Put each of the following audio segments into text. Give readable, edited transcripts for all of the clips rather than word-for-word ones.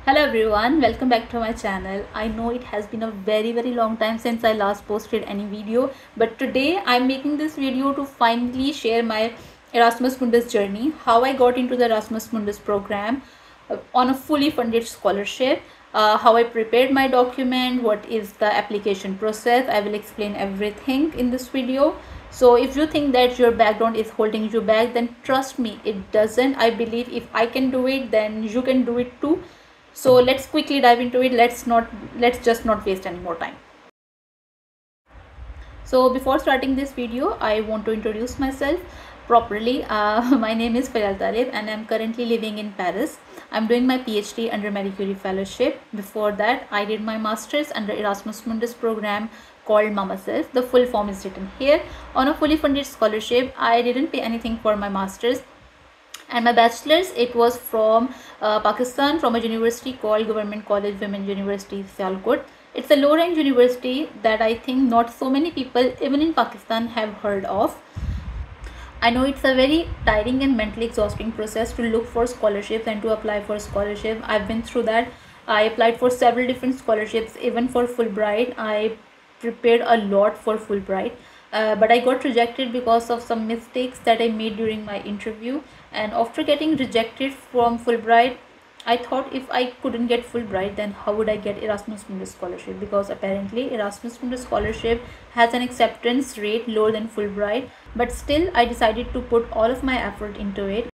Hello everyone, welcome back to my channel. I know it has been a very long time since I last posted any video, but today I'm making this video to finally share my Erasmus Mundus journey, how I got into the Erasmus Mundus program on a fully funded scholarship, how I prepared my document, what is the application process. I will explain everything in this video. So if you think that your background is holding you back, then trust me, it doesn't. I believe if I can do it, then you can do it too. So let's quickly dive into it. Let's just not waste any more time. So before starting this video, I want to introduce myself properly. My name is Fayal Talib and I'm currently living in Paris. I'm doing my PhD under Marie Curie Fellowship. Before that, I did my master's under Erasmus Mundus program called Mama Self. The full form is written here. On a fully funded scholarship, I didn't pay anything for my master's. And my bachelor's, it was from Pakistan, from a university called Government College Women University Sialkot. It's a low rank university that I think not so many people even in Pakistan have heard of. I know it's a very tiring and mentally exhausting process to look for scholarships and to apply for scholarship. I've been through that. I applied for several different scholarships, even for Fulbright. I prepared a lot for Fulbright. But I got rejected because of some mistakes that I made during my interview. And after getting rejected from Fulbright, I thought if I couldn't get Fulbright, then how would I get Erasmus Mundus scholarship? Because apparently Erasmus Mundus scholarship has an acceptance rate lower than Fulbright. But still, I decided to put all of my effort into it.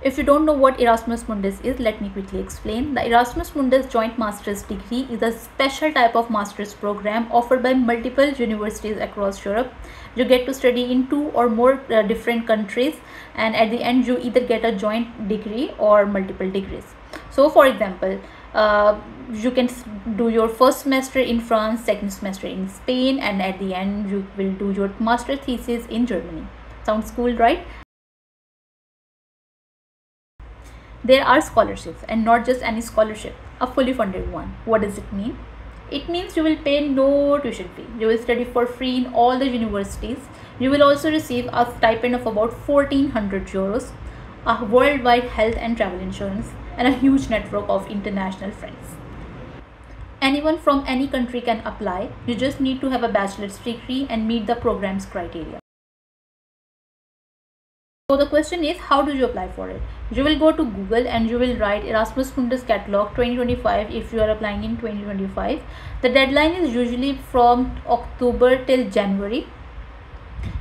If you don't know what Erasmus Mundus is, let me quickly explain. The Erasmus Mundus Joint Master's Degree is a special type of master's program offered by multiple universities across Europe. You get to study in 2 or more different countries, and at the end you either get a joint degree or multiple degrees. So for example, you can do your first semester in France, second semester in Spain, and at the end you will do your master thesis in Germany. Sounds cool, right? There are scholarships, and not just any scholarship, a fully funded one. What does it mean? It means you will pay no tuition fee. You will study for free in all the universities. You will also receive a stipend of about 1400 euros, a worldwide health and travel insurance, and a huge network of international friends. Anyone from any country can apply. You just need to have a bachelor's degree and meet the program's criteria. So the question is, how do you apply for it? You will go to Google and you will write Erasmus Mundus Catalog 2025 if you are applying in 2025. The deadline is usually from October till January.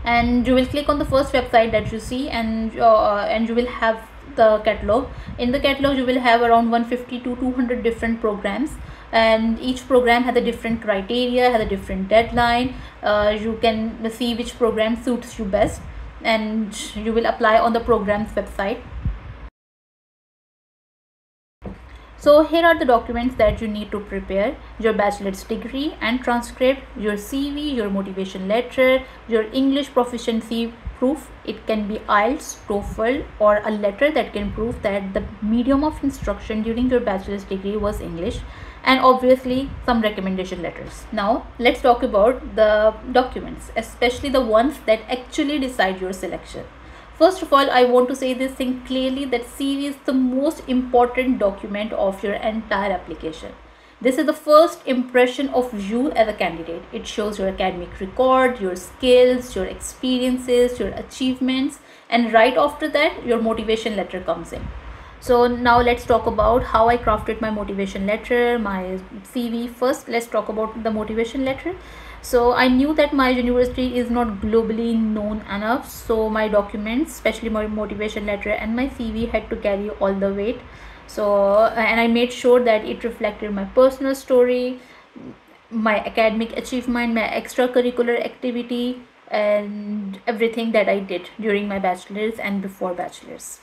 And you will click on the first website that you see, and you will have the catalog. In the catalog, you will have around 150 to 200 different programs, and each program has a different criteria, has a different deadline. You can see which program suits you best, and you will apply on the program's website. So here are the documents that you need to prepare: your bachelor's degree and transcript, your CV, your motivation letter, your English proficiency proof. It can be IELTS, TOEFL, or a letter that can prove that the medium of instruction during your bachelor's degree was English, and obviously some recommendation letters. Now let's talk about the documents, especially the ones that actually decide your selection. First of all, I want to say this thing clearly, that CV is the most important document of your entire application. This is the first impression of you as a candidate. It shows your academic record, your skills, your experiences, your achievements, and right after that, your motivation letter comes in. So now let's talk about how I crafted my motivation letter, my CV. First, let's talk about the motivation letter. So I knew that my university is not globally known enough, so my documents, especially my motivation letter and my CV, had to carry all the weight. So and I made sure that it reflected my personal story, my academic achievement, my extracurricular activity, and everything that I did during my bachelor's and before bachelor's.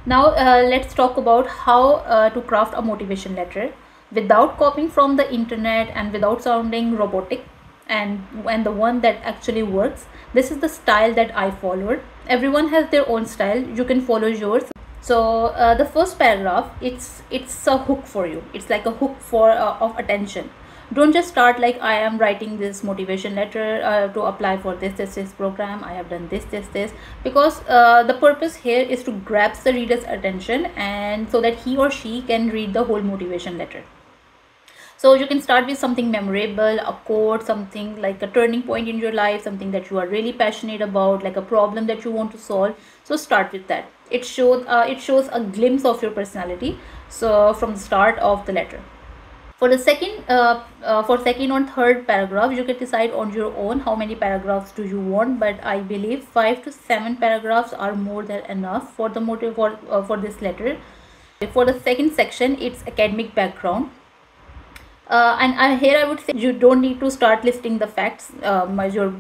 Now let's talk about how to craft a motivation letter without copying from the internet and without sounding robotic, and the one that actually works. This is the style that I followed. Everyone has their own style. You can follow yours. So the first paragraph, it's a hook for you. It's like a hook for of attention. Don't just start like, I am writing this motivation letter to apply for this program, I have done this, because the purpose here is to grab the reader's attention, and so that he or she can read the whole motivation letter. So you can start with something memorable, a quote, something like a turning point in your life, something that you are really passionate about, like a problem that you want to solve. So start with that. It shows a glimpse of your personality, so from the start of the letter. For the second or third paragraph, you can decide on your own how many paragraphs do you want, but I believe 5 to 7 paragraphs are more than enough for the motive for this letter. For the second section, it's academic background. Here I would say you don't need to start listing the facts, your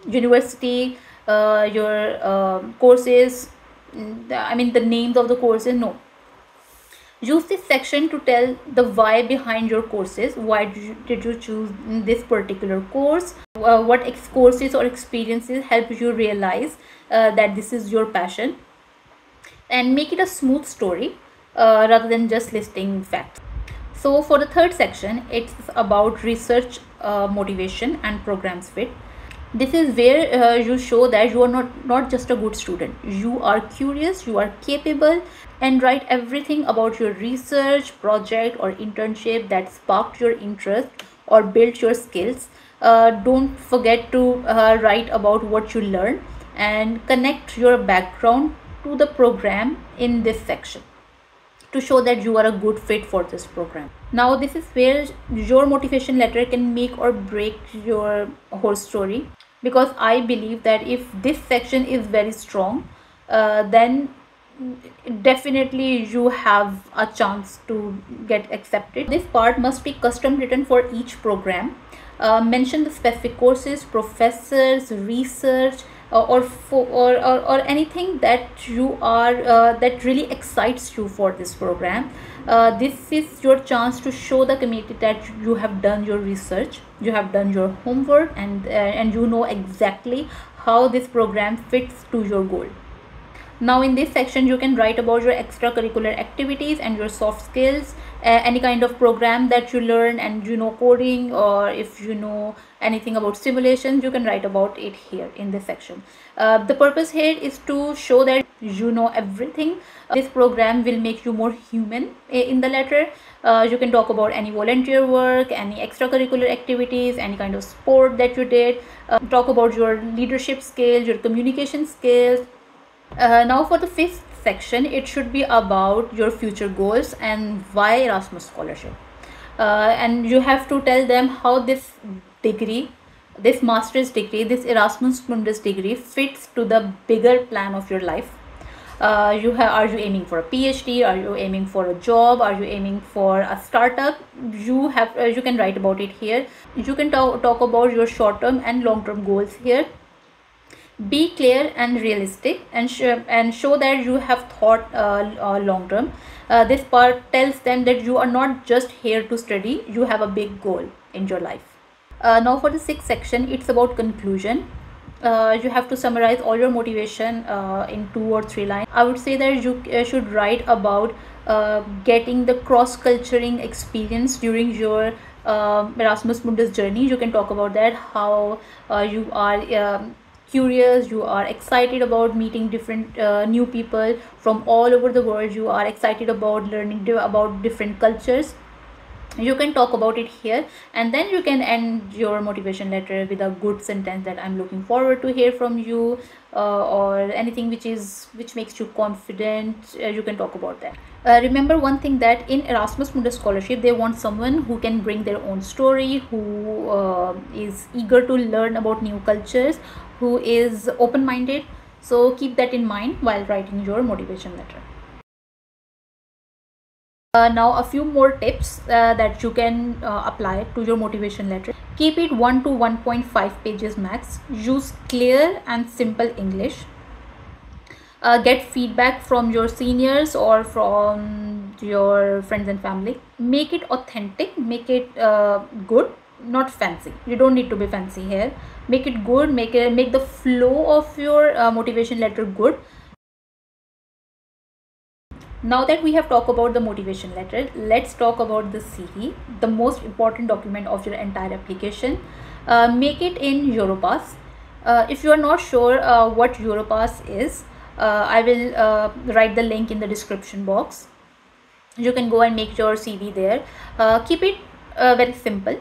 university, your courses, the names of the courses. No, use this section to tell the why behind your courses. Why did you choose this particular course? What courses or experiences help you realize that this is your passion? And make it a smooth story rather than just listing facts. So for the third section, it's about research, motivation and programs fit. This is where you show that you are not just a good student. You are curious, you are capable, and write everything about your research, project or internship that sparked your interest or built your skills. Don't forget to write about what you learned, and connect your background to the program in this section to show that you are a good fit for this program. Now this is where your motivation letter can make or break your whole story, because I believe that if this section is very strong, then definitely you have a chance to get accepted. This part must be custom written for each program. Mention the specific courses, professors, research, or anything that you are that really excites you for this program. This is your chance to show the community that you have done your research, you have done your homework, and you know exactly how this program fits to your goal. Now in this section, you can write about your extracurricular activities and your soft skills, any kind of program that you learn, and you know coding, or if you know anything about simulations, you can write about it here in this section. The purpose here is to show that you know everything. This program will make you more human in the letter. You can talk about any volunteer work, any extracurricular activities, any kind of sport that you did. Talk about your leadership skills, your communication skills. Now for the fifth section, it should be about your future goals and why Erasmus scholarship. And you have to tell them how this degree, this master's degree, this Erasmus Mundus degree fits to the bigger plan of your life. Are you aiming for a PhD? Are you aiming for a job? Are you aiming for a startup? You can write about it here. You can talk about your short-term and long-term goals here. Be clear and realistic, and show that you have thought long term. This part tells them that you are not just here to study, you have a big goal in your life. Now for the sixth section, it's about conclusion. You have to summarize all your motivation in 2 or 3 lines. I would say that you should write about getting the cross-culturing experience during your Erasmus Mundus journey. You can talk about that, how you are curious, you are excited about meeting different new people from all over the world, you are excited about learning about different cultures. You can talk about it here, and then you can end your motivation letter with a good sentence that I'm looking forward to hear from you, or anything which makes you confident. You can talk about that. Remember one thing, that in Erasmus Mundus scholarship, they want someone who can bring their own story, who is eager to learn about new cultures, who is open-minded. So keep that in mind while writing your motivation letter. Now a few more tips that you can apply to your motivation letter. Keep it 1 to 1.5 pages max. Use clear and simple English. Get feedback from your seniors or from your friends and family. Make it authentic, make it good, not fancy. You don't need to be fancy here. Make it good, make the flow of your motivation letter good. Now that we have talked about the motivation letter, let's talk about the CV, the most important document of your entire application. Make it in Europass. If you are not sure what Europass is, I will write the link in the description box. You can go and make your CV there. Keep it very simple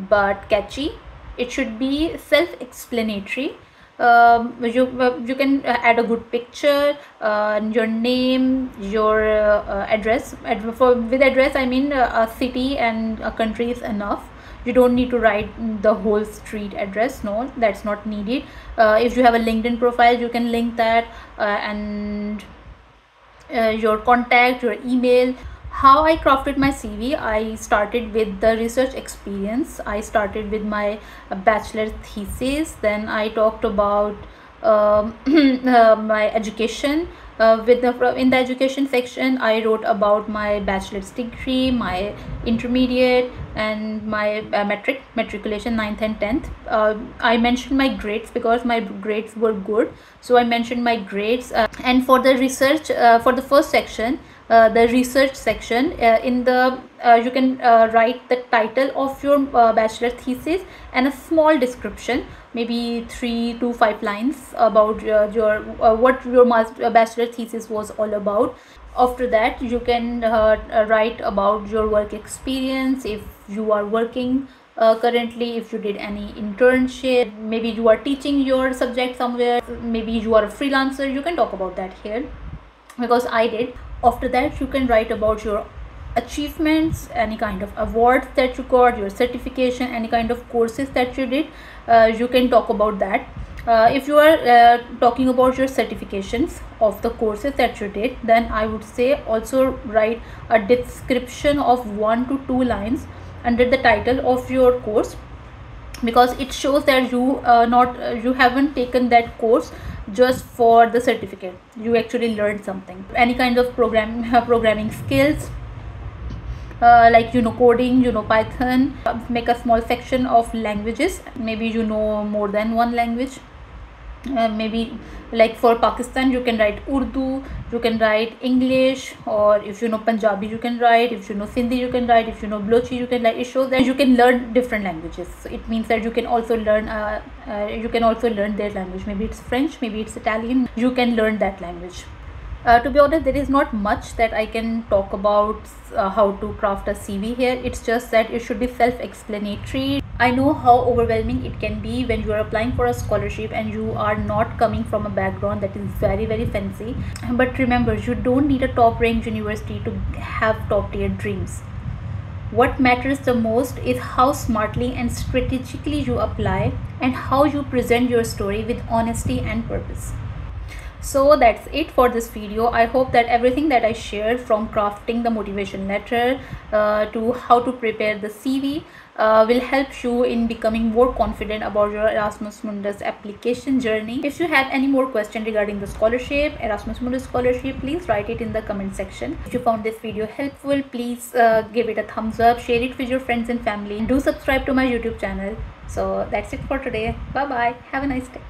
but catchy. It should be self-explanatory. You can add a good picture, your name, your address. With address I mean a city and a country is enough. You don't need to write the whole street address. No, that's not needed. If you have a LinkedIn profile, you can link that, and your contact, your email. How I crafted my CV: I started with the research experience. I started with my bachelor thesis. Then I talked about my education. In the education section, I wrote about my bachelor's degree, my intermediate, and my matriculation 9th and 10th. I mentioned my grades because my grades were good, so I mentioned my grades. And for the research, for the first section, the research section, in the you can write the title of your bachelor thesis and a small description, maybe 3 to 5 lines about your what your bachelor thesis was all about. After that, you can write about your work experience, if you are working currently, if you did any internship, maybe you are teaching your subject somewhere, maybe you are a freelancer. You can talk about that here because I did. After that, you can write about your achievements, any kind of awards that you got, your certification, any kind of courses that you did. You can talk about that. If you are talking about your certifications of the courses that you did, then I would say also write a description of 1 to 2 lines under the title of your course, because it shows that you haven't taken that course just for the certificate. You actually learned something. Any kind of programming skills, like coding, Python. Make a small section of languages. Maybe more than one language. Maybe like for Pakistan, you can write Urdu, you can write English, or if you know Punjabi, you can write. If you know Sindhi, you can write. If you know Balochi, you can write. It shows that you can learn different languages. So it means that you can also learn their language. Maybe it's French, maybe it's Italian. You can learn that language. To be honest, there is not much that I can talk about how to craft a CV here. It's just that it should be self-explanatory. I know how overwhelming it can be when you are applying for a scholarship and you are not coming from a background that is very, very fancy. But remember, you don't need a top-ranked university to have top-tier dreams. What matters the most is how smartly and strategically you apply and how you present your story with honesty and purpose. So that's it for this video. I hope that everything that I shared, from crafting the motivation letter to how to prepare the CV, will help you in becoming more confident about your Erasmus Mundus application journey. If you have any more questions regarding the scholarship, Erasmus Mundus scholarship, please write it in the comment section. If you found this video helpful, please give it a thumbs up, share it with your friends and family, and do subscribe to my YouTube channel. So that's it for today. Bye bye. Have a nice day.